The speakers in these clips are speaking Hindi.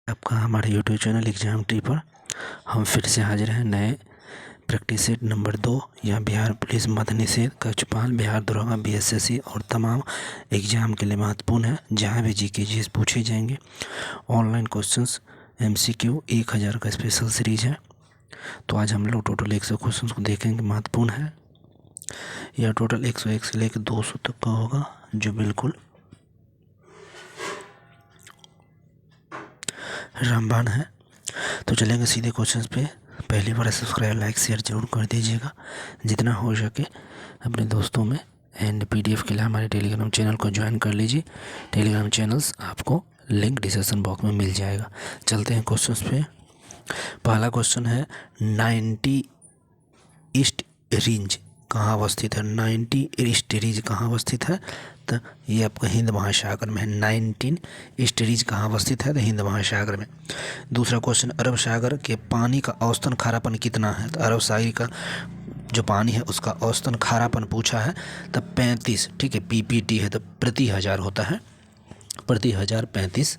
आपका हमारे यूट्यूब चैनल एग्जाम ट्री पर हम फिर से हाजिर हैं नए प्रैक्टिस सेट नंबर 2 या बिहार पुलिस मद निषेध कक्षपाल बिहार दरोगा बीएसएससी और तमाम एग्ज़ाम के लिए महत्वपूर्ण है, जहां भी जीके जीएस पूछे जाएंगे। ऑनलाइन क्वेश्चंस एमसीक्यू 1000 का स्पेशल सीरीज है। तो आज हम लोग टोटल 100 क्वेश्चंस को देखेंगे, महत्वपूर्ण है। यह टोटल 101 से लेकर 200 तक का होगा, जो बिल्कुल रामबाण है। तो चलेंगे सीधे क्वेश्चंस पे। पहली बार सब्सक्राइब लाइक शेयर जरूर कर दीजिएगा, जितना हो सके अपने दोस्तों में। एंड पीडीएफ के लिए हमारे टेलीग्राम चैनल को ज्वाइन कर लीजिए। टेलीग्राम चैनल्स आपको लिंक डिस्क्रिप्शन बॉक्स में मिल जाएगा। चलते हैं क्वेश्चंस पे। पहला क्वेश्चन है 90 ईस्ट रेंज कहाँ अवस्थित है। 90 ईस्ट रेंज कहाँ अवस्थित है, तो ये आपका हिंद महासागर में है। 19 ईस्ट रेंज कहाँ अवस्थित है, तो हिंद महासागर में। दूसरा क्वेश्चन, अरब सागर के पानी का औसतन खारापन कितना है। तो अरब सागर का जो पानी है उसका औसतन खारापन पूछा है, तो 35, ठीक है, पीपीटी है, तो प्रति हज़ार होता है, प्रति हज़ार 35।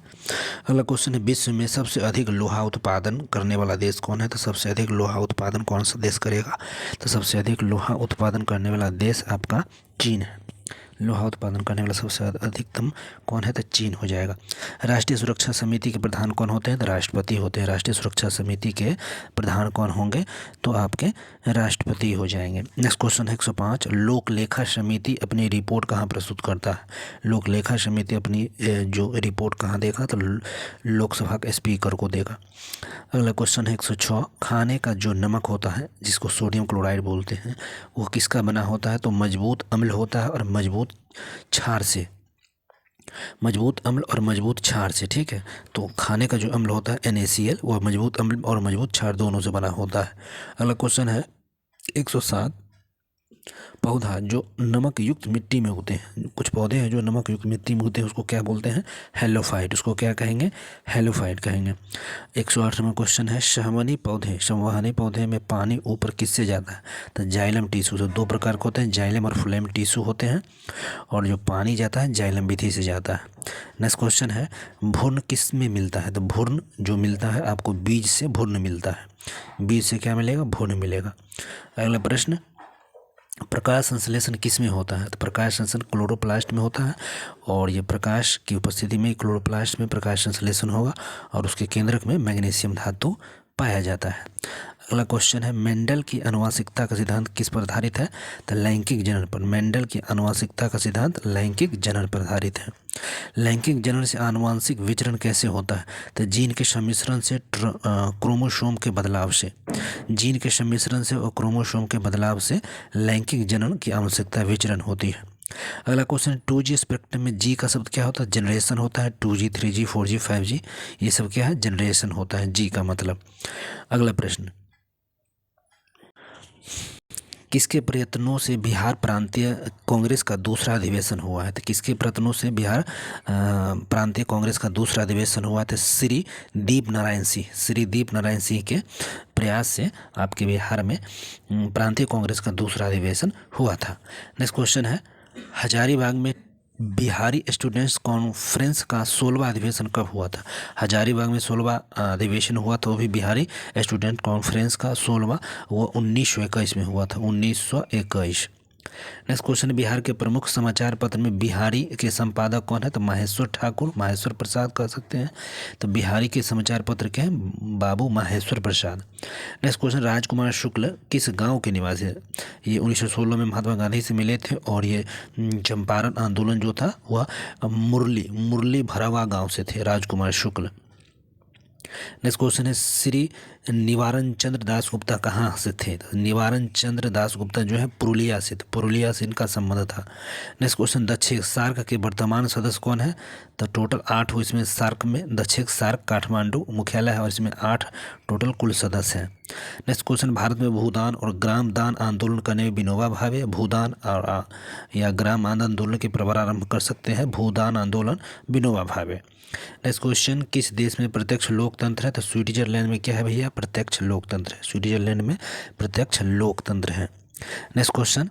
अगला क्वेश्चन है, विश्व में सबसे अधिक लोहा उत्पादन करने वाला देश कौन है। तो सबसे अधिक लोहा उत्पादन कौन सा देश करेगा, तो सबसे अधिक लोहा उत्पादन करने वाला देश आपका चीन है। लोहा उत्पादन करने वाला सबसे अधिकतम कौन है, तो चीन हो जाएगा। राष्ट्रीय सुरक्षा समिति के प्रधान कौन होते हैं, तो राष्ट्रपति होते हैं। राष्ट्रीय सुरक्षा समिति के प्रधान कौन होंगे, तो आपके राष्ट्रपति हो जाएंगे। नेक्स्ट क्वेश्चन है 105, लोक लेखा समिति अपनी रिपोर्ट कहाँ प्रस्तुत करता है। लोक लेखा समिति अपनी जो रिपोर्ट कहाँ देगा, तो लोकसभा के स्पीकर को देगा। अगला क्वेश्चन है 106, खाने का जो नमक होता है जिसको सोडियम क्लोराइड बोलते हैं, वो किसका बना होता है, तो मजबूत अम्ल होता है और मजबूत क्षार से। मजबूत अम्ल और मजबूत क्षार से, ठीक है। तो खाने का जो अम्ल होता है NaCl, वह मजबूत अम्ल और मजबूत क्षार दोनों से बना होता है। अगला क्वेश्चन है 107, पौधा जो नमक युक्त मिट्टी में होते हैं, कुछ पौधे हैं जो नमक युक्त मिट्टी में होते हैं, उसको क्या बोलते हैं, हेलोफाइट। उसको क्या कहेंगे, हेलोफाइट कहेंगे। 108वां क्वेश्चन है, संवहनी पौधे में पानी ऊपर किससे जाता है, तो जाइलम टिश्यू से। दो प्रकार के होते हैं, जाइलम और फ्लोएम टिश्यू होते हैं, और जो पानी जाता है जाइलम विधि से जाता है। नेक्स्ट क्वेश्चन है, भ्रूण किस में मिलता है, तो भ्रूण जो मिलता है आपको बीज से भ्रूण मिलता है। बीज से क्या मिलेगा, भ्रूण मिलेगा। अगला प्रश्न, प्रकाश संश्लेषण किस में होता है, तो प्रकाश संश्लेषण क्लोरोप्लास्ट में होता है, और ये प्रकाश की उपस्थिति में क्लोरोप्लास्ट में प्रकाश संश्लेषण होगा, और उसके केंद्रक में मैग्नीशियम धातु पाया जाता है। अगला क्वेश्चन है, मेंडल की आनुवंशिकता का सिद्धांत किस पर आधारित है, तो लैंगिक जनन पर। मेंडल की आनुवंशिकता का सिद्धांत लैंगिक जनन पर आधारित है। लैंगिक जनन से आनुवंशिक विचरण कैसे होता है, तो जीन के सम्मिश्रण से क्रोमोसोम के बदलाव से। जीन के सम्मिश्रण से और क्रोमोसोम के बदलाव से लैंगिक जनन की आनुवंशिकता विचरण होती है। अगला क्वेश्चन, 2G स्पेक्ट्रम में जी का शब्द क्या होता है, जनरेशन होता है। 2G 3G 4G 5G ये सब क्या है, जनरेशन होता है, जी का मतलब। अगला प्रश्न, किसके प्रयत्नों से बिहार प्रांतीय कांग्रेस का दूसरा अधिवेशन हुआ है, तो किसके प्रयत्नों से बिहार प्रांतीय कांग्रेस का दूसरा अधिवेशन हुआ था, श्री दीप नारायण सिंह। श्री दीप नारायण सिंह के प्रयास से आपके बिहार में प्रांतीय कांग्रेस का दूसरा अधिवेशन हुआ था। नेक्स्ट क्वेश्चन है, हजारीबाग में बिहारी स्टूडेंट्स कॉन्फ्रेंस का 16वां अधिवेशन कब हुआ था। हजारीबाग में 16वां अधिवेशन हुआ था, वो भी बिहारी स्टूडेंट कॉन्फ्रेंस का 16वां, वो 1921 में हुआ था, 1921। नेक्स्ट क्वेश्चन, बिहार के प्रमुख समाचार पत्र में बिहारी के संपादक कौन है, तो माहेश्वर ठाकुर, माहेश्वर प्रसाद कह सकते हैं। तो बिहारी के समाचार पत्र के हैं बाबू माहेश्वर प्रसाद। नेक्स्ट क्वेश्चन, राजकुमार शुक्ल किस गांव के निवासी है। ये 1916 में महात्मा गांधी से मिले थे, और ये चंपारण आंदोलन जो था वह मुरली भरावा गांव से थे राजकुमार शुक्ल। नेक्स्ट क्वेश्चन है, श्री निवारण चंद्र दास गुप्ता कहाँ से थे। तो निवारण चंद्र दास गुप्ता जो है पुरुलिया से थे, पुरुलिया से इनका संबंध था। नेक्स्ट क्वेश्चन, दक्षिण सार्क के वर्तमान सदस्य कौन है, तो टोटल 8 हो इसमें सार्क में। दक्षिण सार्क काठमांडू मुख्यालय है, और इसमें 8 टोटल कुल सदस्य हैं। नेक्स्ट क्वेश्चन, भारत में भूदान और ग्राम दान आंदोलन करने में विनोबा भावे। भूदान और या ग्राम आंदोलन के प्रारंभ कर सकते हैं भूदान आंदोलन विनोबा भावे। नेक्स्ट क्वेश्चन, किस देश में प्रत्यक्ष लोकतंत्र है, तो स्विट्जरलैंड में क्या है भैया, प्रत्यक्ष लोकतंत्र है। स्विट्जरलैंड में प्रत्यक्ष लोकतंत्र है। नेक्स्ट क्वेश्चन,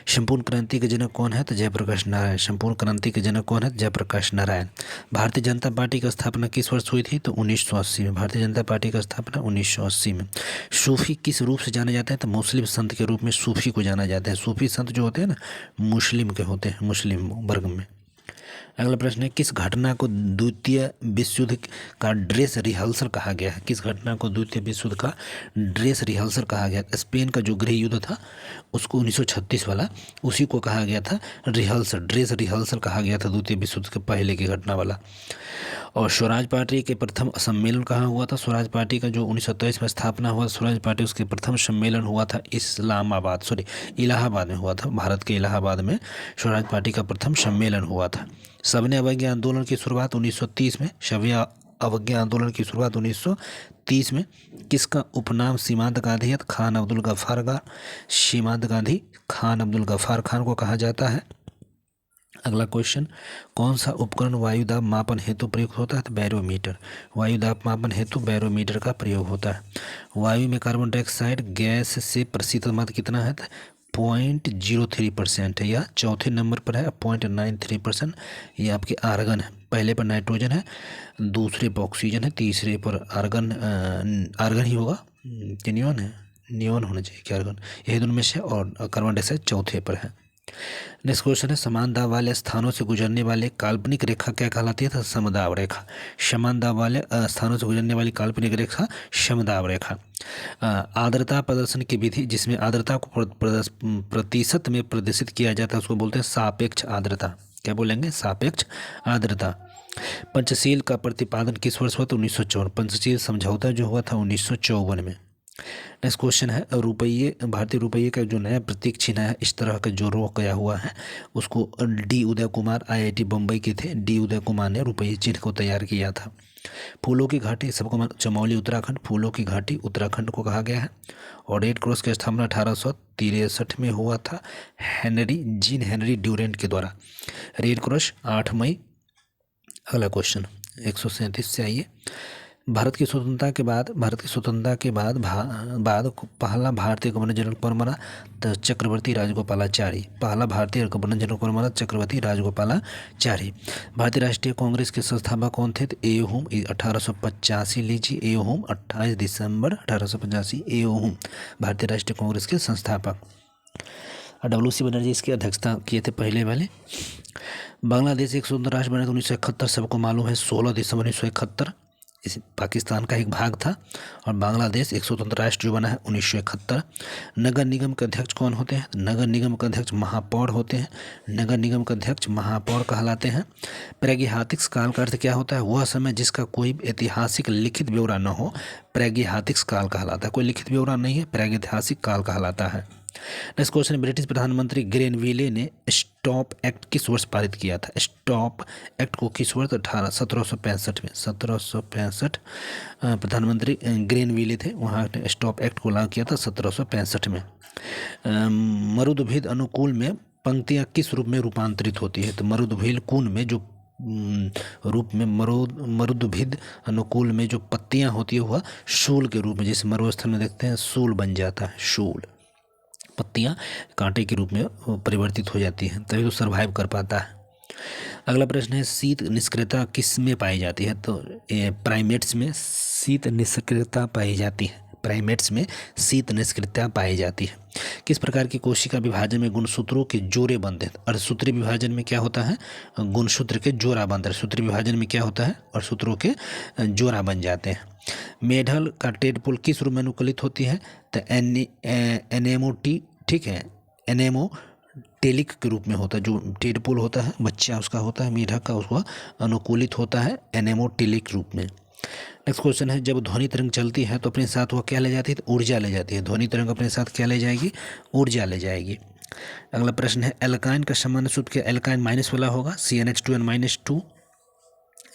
संपूर्ण क्रांति के जनक कौन है? तो जयप्रकाश नारायण। संपूर्ण क्रांति के जनक कौन है? जयप्रकाश नारायण। भारतीय जनता पार्टी की स्थापना किस वर्ष हुई थी? तो 1980 में। भारतीय जनता पार्टी की स्थापना 1980 में। सूफी किस रूप से जाने जाते हैं? तो मुस्लिम संत के रूप में सूफी को जाना जाता है। सूफी संत जो होते हैं ना, मुस्लिम के होते हैं, मुस्लिम वर्ग में। अगला प्रश्न है, किस घटना को द्वितीय विश्व युद्ध का ड्रेस रिहर्सल कहा गया है? किस घटना को द्वितीय विश्व युद्ध का ड्रेस रिहर्सल कहा गया? स्पेन का जो गृह युद्ध था उसको 1936 वाला, उसी को कहा गया था रिहर्सल, ड्रेस रिहर्सल कहा गया था, द्वितीय विश्व युद्ध के पहले की घटना वाला। और स्वराज पार्टी के प्रथम सम्मेलन कहाँ हुआ था? स्वराज पार्टी का जो 1923 में स्थापना हुआ स्वराज पार्टी, उसके प्रथम सम्मेलन हुआ था इलाहाबाद में हुआ था। भारत के इलाहाबाद में स्वराज पार्टी का प्रथम सम्मेलन हुआ था। सविनय अवज्ञा आंदोलन की शुरुआत 1930 में। सविनय अवज्ञा आंदोलन की शुरुआत 1930 में। किसका उपनाम सीमांत गांधी है? खान अब्दुल गफ्फार का। सीमांत गांधी खान अब्दुल गफ्फार खान को कहा जाता है। अगला क्वेश्चन, कौन सा उपकरण वायुदाब मापन हेतु प्रयुक्त होता है? तो बैरोमीटर। वायुदाब मापन हेतु बैरोमीटर का प्रयोग होता है। वायु में कार्बन डाइऑक्साइड गैस से प्रतिशत मत कितना है? 0.03% है, या चौथे नंबर पर है 0.93%। ये आपके आर्गन है। पहले पर नाइट्रोजन है, दूसरे पर ऑक्सीजन है, तीसरे पर आर्गन ही होगा कि नियॉन है? नियॉन होना चाहिए कि आर्गन, यही दोनों में से। और कार्बन डाइऑक्साइड चौथे पर है। नेक्स्ट क्वेश्चन है, समान दाब वाले स्थानों से गुजरने वाले काल्पनिक रेखा क्या कहलाती है? तो समदाब रेखा। समान दाब वाले स्थानों से गुजरने वाली काल्पनिक रेखा समदाब रेखा। आर्द्रता प्रदर्शन की विधि जिसमें आर्द्रता को प्रतिशत में प्रदर्शित किया जाता है उसको बोलते हैं सापेक्ष आर्द्रता। क्या बोलेंगे? सापेक्ष आर्द्रता। पंचशील का प्रतिपादन किस वर्ष हुआ? तो 1954। पंचशील समझौता जो हुआ था 1954 में। नेक्स्ट क्वेश्चन है, रुपये, भारतीय रुपये का जो नया प्रतीक चिन्ह है इस तरह का जो रोक गया हुआ है उसको डी उदय कुमार IIT बम्बई के थे, डी उदय कुमार ने रुपये चिन्ह को तैयार किया था। फूलों की घाटी सबको चमोली उत्तराखंड, फूलों की घाटी उत्तराखंड को कहा गया है। और रेड क्रॉस की स्थापना 1863 में हुआ था जीन हेनरी ड्यूरेंट के द्वारा। रेड क्रॉस 8 मई। अगला क्वेश्चन 137 से आइए, भारत की स्वतंत्रता के बाद पहला भारतीय गवर्नर जनरल कौन बना? तो चक्रवर्ती राजगोपालाचारी। पहला भारतीय गवर्नर जनरल कौन बना? चक्रवर्ती राजगोपालाचारी। भारतीय राष्ट्रीय कांग्रेस के संस्थापक कौन थे? तो ए होम 1885। लीजिए, ए होम 28 दिसंबर 1885। ए होम भारतीय राष्ट्रीय कांग्रेस के संस्थापक। WC बनर्जी इसकी अध्यक्षता किए थे पहले वाले। बांग्लादेश एक स्वतंत्र राष्ट्र बना था 1971, सबको मालूम है 16 दिसंबर 1971। इस पाकिस्तान का एक भाग था। और बांग्लादेश एक स्वतंत्र राष्ट्र जो बना है 1971। नगर निगम के अध्यक्ष कौन होते हैं? नगर निगम के अध्यक्ष महापौर होते हैं। नगर निगम के अध्यक्ष महापौर कहलाते हैं। प्रागैतिहासिक काल का अर्थ क्या होता है? वह समय जिसका कोई ऐतिहासिक लिखित ब्यौरा न हो, प्रागैतिहासिक काल कहलाता है। कोई लिखित ब्यौरा नहीं है, प्रागैतिहासिक काल कहलाता है। नेक्स्ट क्वेश्चन, ब्रिटिश प्रधानमंत्री ग्रेनविले ने स्टॉप एक्ट किस वर्ष पारित किया था? स्टॉप एक्ट को किस वर्ष? 1765 में। 1765 प्रधानमंत्री ग्रेनविले थे, वहाँ स्टॉप एक्ट को लागू किया था 1765 में। मरुदभिद अनुकूल में पंक्तियाँ किस रूप में रूपांतरित होती है? तो मरुदभिद कुन में जो रूप में मरुदभिद अनुकूल में जो पत्तियाँ होती है वह शूल के रूप में, जैसे मरुस्थल में देखते हैं शूल बन जाता है, शूल पत्तियां कांटे के रूप में परिवर्तित हो जाती हैं, तभी तो सर्वाइव कर पाता है। अगला प्रश्न है, शीत निष्क्रियता किस में पाई जाती है? तो प्राइमेट्स में शीत निष्क्रियता पाई जाती है। प्राइमेट्स में शीत निष्क्रियता पाई जाती है। किस प्रकार की कोशिका विभाजन में गुणसूत्रों के जोड़े बनते हैं? अर्धसूत्री विभाजन में क्या होता है? गुणसूत्र के जोड़ा बनते हैं। सूत्री विभाजन में क्या होता है? और सूत्रों के जोड़ा बन जाते हैं। मेढल का टेडपोल किस रूप में अनुकूलित होती है? तो एनेमोटी, ठीक है, एनेमोटेलिक के रूप में होता है। जो टेडपोल होता है बच्चा उसका होता है, मेढक का, उसको अनुकूलित होता है एनेमोटेलिक रूप में। नेक्स्ट क्वेश्चन है, जब ध्वनि तरंग चलती है तो अपने साथ वह क्या ले जाती है? तो ऊर्जा ले जाती है। ध्वनि तरंग अपने साथ क्या ले जाएगी? ऊर्जा ले जाएगी। अगला प्रश्न है, एल्काइन का सामान्य सूत्र क्या? एल्काइन माइनस वाला होगा, CnH2n-2।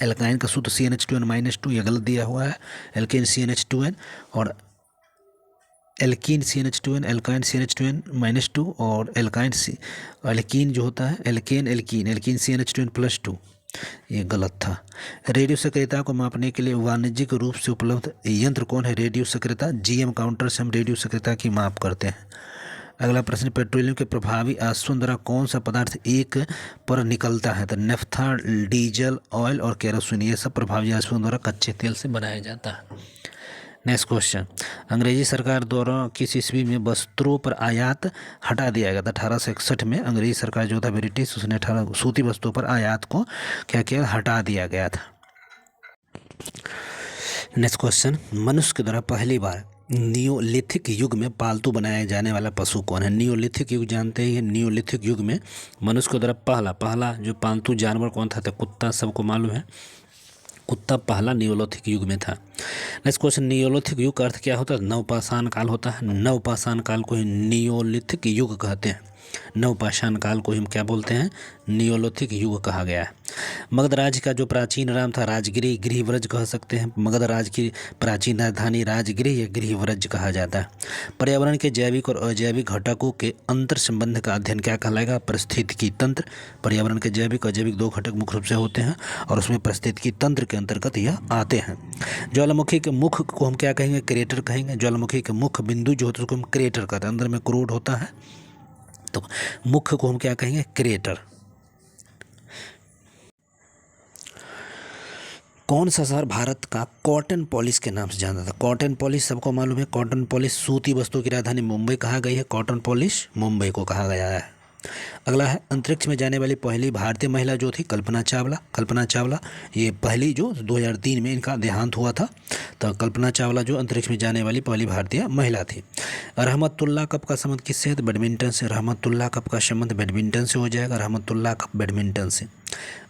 एल्काइन का सूत्र CnH2n-2, यह गलत दिया हुआ है। एल्केन CnH2n और एल्कीन CnH2n, एल्काइन CnH2n-2 और एल्कीन जो होता है एल्कीन CnH2n+2, ये गलत था। रेडियो सक्रियता को मापने के लिए वाणिज्यिक रूप से उपलब्ध यंत्र कौन है? रेडियो सक्रियता GM काउंटर से हम रेडियो सक्रियता की माप करते हैं। अगला प्रश्न, पेट्रोलियम के प्रभावी आश्वासन द्वारा कौन सा पदार्थ एक पर निकलता है? तो नेफ्था, डीजल, ऑयल और केरोसिन, ये सब प्रभावी आश्वासन द्वारा कच्चे तेल से बनाया जाता है। नेक्स्ट क्वेश्चन, अंग्रेजी सरकार द्वारा किस ईस्वी में वस्त्रों पर आयात हटा दिया गया था? 1861 में अंग्रेजी सरकार जो था ब्रिटिश, उसने 18 सूती वस्तुओं पर आयात को क्या किया, हटा दिया गया था। नेक्स्ट क्वेश्चन, मनुष्य के द्वारा पहली बार नियोलिथिक युग में पालतू बनाया जाने वाला पशु कौन है? नियोलिथिक युग जानते ही हैं। नियोलिथिक युग में मनुष्य के द्वारा पहला जो पालतू जानवर कौन था? तो कुत्ता, सबको मालूम है, कुत्ता पहला नियोलिथिक युग में था। नेक्स्ट क्वेश्चन, नियोलिथिक युग का अर्थ क्या होता है? नवपाषाण काल होता है। नवपाषाण काल को ही नियोलिथिक युग कहते हैं। नवपाषाण काल को हम क्या बोलते हैं? नियोलिथिक युग कहा गया है। मगध राज्य का जो प्राचीन नाम था राजगिरी, गृहव्रज कह सकते हैं। मगध राज्य की प्राचीन राजधानी राजगिरी या गृहव्रज कहा जाता है। पर्यावरण के जैविक और अजैविक घटकों के अंतर संबंध का अध्ययन क्या कहलाएगा? पारिस्थितिकी तंत्र। पर्यावरण के जैविक और अजैविक दो घटक मुख्य रूप से होते हैं और उसमें पारिस्थितिकी तंत्र के अंतर्गत यह आते हैं। ज्वालामुखी के मुख को हम क्या कहेंगे? क्रेटर कहेंगे। ज्वालामुखी के मुख्य बिंदु जो होते हैं उसको हम क्रेटर कहते हैं। अंदर में क्रोड होता है तो मुख्य को हम क्या कहेंगे? क्रेटर। कौन सा शहर भारत का कॉटन पॉलिश के नाम से जाना था? कॉटन पॉलिश सबको मालूम है। कॉटन पॉलिश सूती वस्तुओं की राजधानी मुंबई कहा गई है। कॉटन पॉलिश मुंबई को कहा गया है। अगला है, अंतरिक्ष में जाने वाली पहली भारतीय महिला जो थी कल्पना चावला। कल्पना चावला ये पहली जो 2003 में इनका देहांत हुआ था। तो कल्पना चावला जो अंतरिक्ष में जाने वाली पहली भारतीय महिला थी। रहमतुल्लाह कप का संबंध किससे है? तो बैडमिंटन से। रहमतुल्लाह कप का संबंध बैडमिंटन से हो जाएगा। रहमतुल्लाह कप बैडमिंटन से।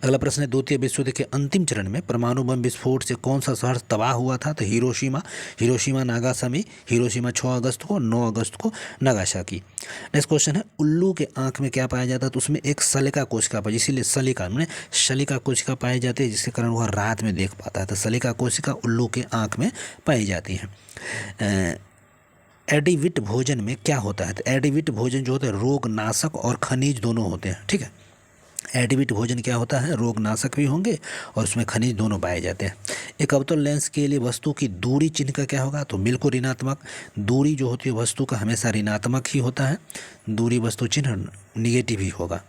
अगला प्रश्न है, द्वितीय विश्व युद्ध के अंतिम चरण में परमाणु बम विस्फोट से कौन सा शहर तबाह हुआ था? तो हिरोशिमा। Hiroshima Nagasaki. हिरोशिमा 6 अगस्त को, 9 अगस्त को नागासाकी। नेक्स्ट क्वेश्चन है, उल्लू के आंख में क्या पाया जाता है? तो उसमें एक सलिका कोशिका पाई, इसीलिए सलिका मैंने सलिका कोशिका पाई जाती है जिसके कारण वह रात में देख पाता है। तो सलिका कोशिका उल्लू के आंख में पाई जाती है। एडिविट भोजन में क्या होता है? तो एडिविट भोजन जो होता है रोगनाशक और खनिज दोनों होते हैं। ठीक है, एडिविट भोजन क्या होता है? रोगनाशक भी होंगे और उसमें खनिज दोनों पाए जाते हैं। एक अवतल लेंस के लिए वस्तु की दूरी चिन्ह का क्या होगा? तो बिल्कुल ऋणात्मक। दूरी जो होती है वस्तु का हमेशा ऋणात्मक ही होता है। दूरी वस्तु चिन्ह निगेटिव ही होगा।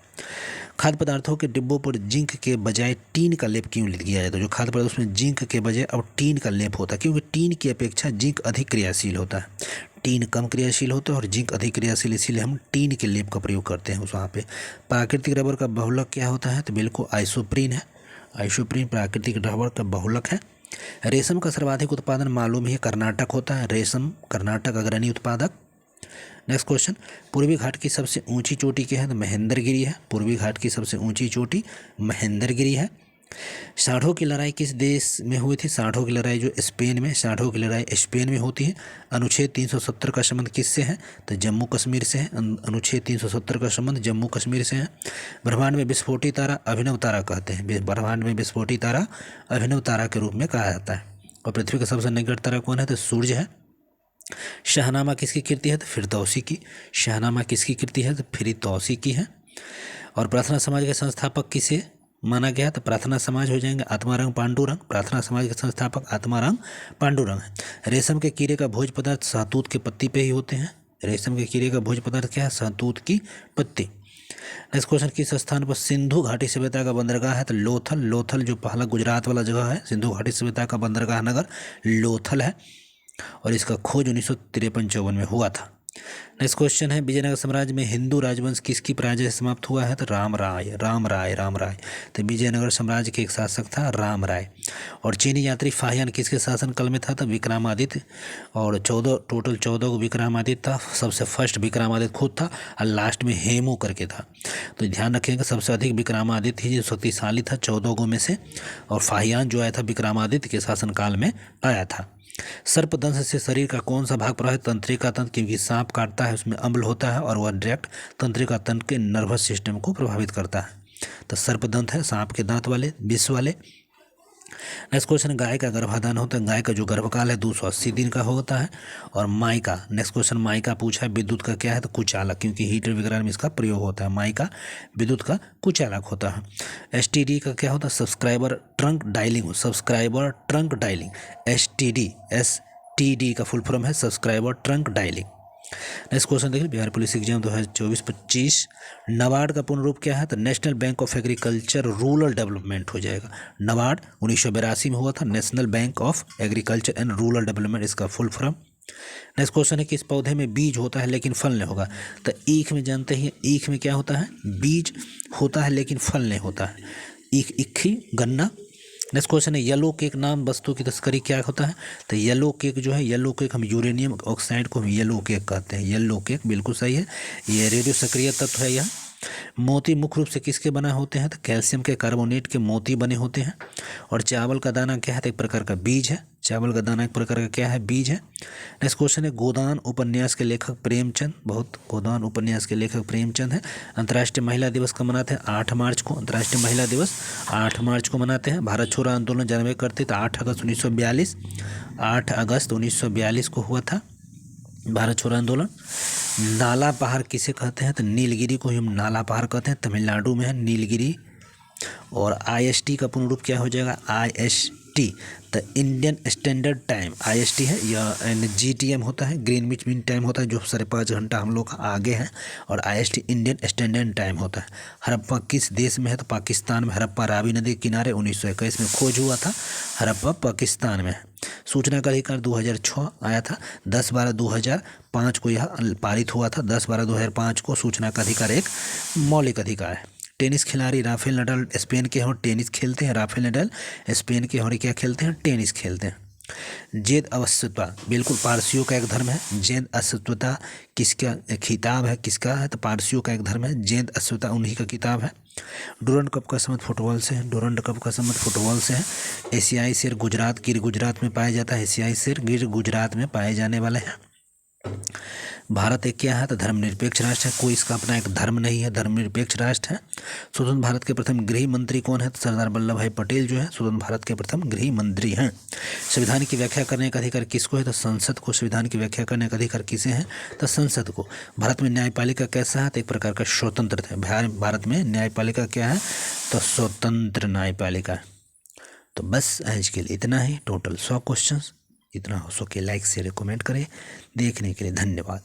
खाद्य पदार्थों के डिब्बों पर जिंक के बजाय टीन का लेप क्यों किया जाता है? जो खाद्य पदार्थ उसमें जिंक के बजाय अब टीन का लेप होता है, क्योंकि टीन की अपेक्षा जिंक अधिक क्रियाशील होता है। टीन कम क्रियाशील होता है और जिंक अधिक क्रियाशील, इसीलिए हम टीन के लेप का प्रयोग करते हैं उस वहाँ पे। प्राकृतिक रबर का बहुलक क्या होता है? तो बिल्कुल आइसोप्रीन है। आइसोप्रीन प्राकृतिक रबर का बहुलक है। रेशम का सर्वाधिक उत्पादन मालूम ही है कर्नाटक होता है। रेशम कर्नाटक अग्रणी उत्पादक। नेक्स्ट क्वेश्चन, पूर्वी घाट की सबसे ऊंची चोटी क्या है? तो महेंद्रगिरी है। पूर्वी घाट की सबसे ऊंची चोटी महेंद्रगिरी है। सांढों की लड़ाई किस देश में हुई थी? सांढों की लड़ाई जो स्पेन में, सांढों की लड़ाई स्पेन में होती है। अनुच्छेद 370 का संबंध किससे है? तो जम्मू कश्मीर से है। अनुच्छेद 370 का संबंध जम्मू कश्मीर से है। ब्रह्मांड में विस्फोटी तारा अभिनव तारा कहते हैं। ब्रह्मांड में विस्फोटी तारा अभिनव तारा के रूप में कहा जाता है। और पृथ्वी का सबसे निकट तारा कौन है? तो सूर्य है। शाहनामा किसकी कृति है? तो फिरदौसी की। शाहनामा किसकी कृति है? तो फिरदौसी की है। और प्रार्थना समाज के संस्थापक किसे माना गया? तो प्रार्थना समाज हो जाएंगे आत्मारंग पांडुरंग। प्रार्थना समाज के संस्थापक आत्मारंग पांडुरंग है। रेशम के कीड़े का भोज पदार्थ सहतूत के पत्ती पे ही होते हैं। रेशम के कीड़े का भोज पदार्थ क्या है? सहतूत की पत्ती। नेक्स्ट क्वेश्चन, किस स्थान पर सिंधु घाटी सभ्यता का बंदरगाह है? तो लोथल। लोथल जो पहला गुजरात वाला जगह है, सिंधु घाटी सभ्यता का बंदरगाह नगर लोथल है और इसका खोज 1953-54 में हुआ था। नेक्स्ट क्वेश्चन है, विजयनगर साम्राज्य में हिंदू राजवंश किसकी पराजय से समाप्त हुआ है? तो राम राय। तो विजयनगर साम्राज्य के एक शासक था राम राय। और चीनी यात्री फाहियान किसके शासन काल में था? तो विक्रमादित्य। और टोटल 14 को विक्रमादित्य था। सबसे फर्स्ट विक्रमादित्य खुद था और लास्ट में हेमू करके था। तो ध्यान रखिएगा सबसे अधिक विक्रमादित्य ही जो शक्तिशाली था 14 गो में से, और फाहियान जो आया था विक्रमादित्य के शासनकाल में आया था। सर्पदंश से शरीर का कौन सा भाग प्रभावित? तंत्रिका तंत्र, क्योंकि सांप काटता है उसमें अम्ल होता है और वह डायरेक्ट तंत्रिका तंत्र के नर्वस सिस्टम को प्रभावित करता है। तो सर्पदंत है सांप के दांत वाले, विष वाले। नेक्स्ट क्वेश्चन, गाय का गर्भाधान होता है। गाय का जो गर्भकाल है 280 दिन का होता है। और माइका, नेक्स्ट क्वेश्चन माइका पूछा है विद्युत का क्या है? तो कुचालक, क्योंकि हीटर वगैरह में इसका प्रयोग होता है। माइका विद्युत का कुचालक होता है। एसटीडी का क्या होता है? Subscriber trunk dialing. Subscriber trunk dialing, STD का फुल फॉर्म है subscriber trunk dialing. Next question देखिए, बिहार पुलिस एग्जाम 2024-25 नाबार्ड का पूर्ण रूप क्या है? तो national bank of agriculture rural development हो जाएगा। नाबार्ड 1982 में हुआ था, national bank of agriculture and rural development इसका फुल फॉर्म। नेक्स्ट क्वेश्चन है कि इस पौधे में बीज होता है लेकिन फल नहीं होगा। तो ईख में जानते हैं, ईख में क्या होता है? बीज होता है लेकिन फल नहीं होता है। ईख, इक्खी, गन्ना। नेक्स्ट क्वेश्चन है येलो केक नाम वस्तु की तस्करी क्या होता है? तो येलो केक जो है, येलो केक हम यूरेनियम ऑक्साइड को हम येलो केक कहते हैं। येलो केक बिल्कुल सही है, ये रेडियो सक्रिय तत्व है यह। मोती मुख्य रूप से किसके बना होते हैं? तो कैल्शियम के कार्बोनेट के मोती बने होते हैं। और चावल का दाना क्या है? तो एक प्रकार का बीज है। चावल का दाना एक प्रकार का क्या है? बीज है। नेक्स्ट क्वेश्चन है गोदान उपन्यास के लेखक प्रेमचंद। गोदान उपन्यास के लेखक प्रेमचंद है। अंतर्राष्ट्रीय महिला दिवस कब मनाते हैं? 8 मार्च को। अंतर्राष्ट्रीय महिला दिवस 8 मार्च को मनाते हैं। भारत छोड़ो आंदोलन जब करते थे 8 अगस्त 1942, 8 अगस्त 1942 को हुआ था भारत छोड़ो आंदोलन। नाला पहाड़ किसे कहते हैं? तो नीलगिरी को हम नाला पहाड़ कहते हैं, तमिलनाडु में है नीलगिरी। और IST का पूर्ण रूप क्या हो जाएगा? IST तो इंडियन स्टैंडर्ड टाइम IST है, या GTM होता है, ग्रीनविच मीन टाइम होता है, जो 5.5 घंटा हम लोग आगे हैं। और IST इंडियन स्टैंडर्ड टाइम होता है। हड़प्पा किस देश में है? तो पाकिस्तान में। हड़प्पा रावी नदी के किनारे 1921 में खोज हुआ था। हड़प्पा पाकिस्तान में है। सूचना का अधिकार 2006 आया था। 10/12/2005 को यह पारित हुआ था। 10/12/2005 को सूचना का अधिकार एक मौलिक अधिकार है। टेनिस खिलाड़ी राफेल नडाल स्पेन के और टेनिस खेलते हैं। राफेल नडाल स्पेन के और क्या खेलते हैं? टेनिस खेलते हैं। जेद अवस्वता बिल्कुल पारसियों का एक धर्म है। जेद अवस्वता किसका खिताब है? किसका है? तो पारसियों का एक धर्म है। जेद अवस्वता उन्हीं का किताब है। डूरंड कप का संबंध फुटबॉल से है। डूरंड कप का संबंध फुटबॉल से है। एशियाई शेर गुजरात गिर गुजरात में पाया जाता है। एशियाई शेर गिर गुजरात में पाए जाने वाले हैं। भारत एक क्या है? तो धर्मनिरपेक्ष राष्ट्र है। कोई इसका अपना एक धर्म नहीं है, धर्मनिरपेक्ष राष्ट्र है। स्वतंत्र भारत के प्रथम गृह मंत्री कौन है? तो सरदार वल्लभ भाई पटेल जो है स्वतंत्र भारत के प्रथम गृह मंत्री हैं। संविधान की व्याख्या करने का अधिकार किसको है? तो संसद को। संविधान की व्याख्या करने का अधिकार किसे है? तो संसद को। भारत में न्यायपालिका कैसा है? तो एक प्रकार का स्वतंत्र है। भारत में न्यायपालिका क्या है? तो स्वतंत्र न्यायपालिका है। तो बस आज के लिए इतना ही। Total 100 question. इतना हो सके लाइक शेयर कमेंट करें। देखने के लिए धन्यवाद।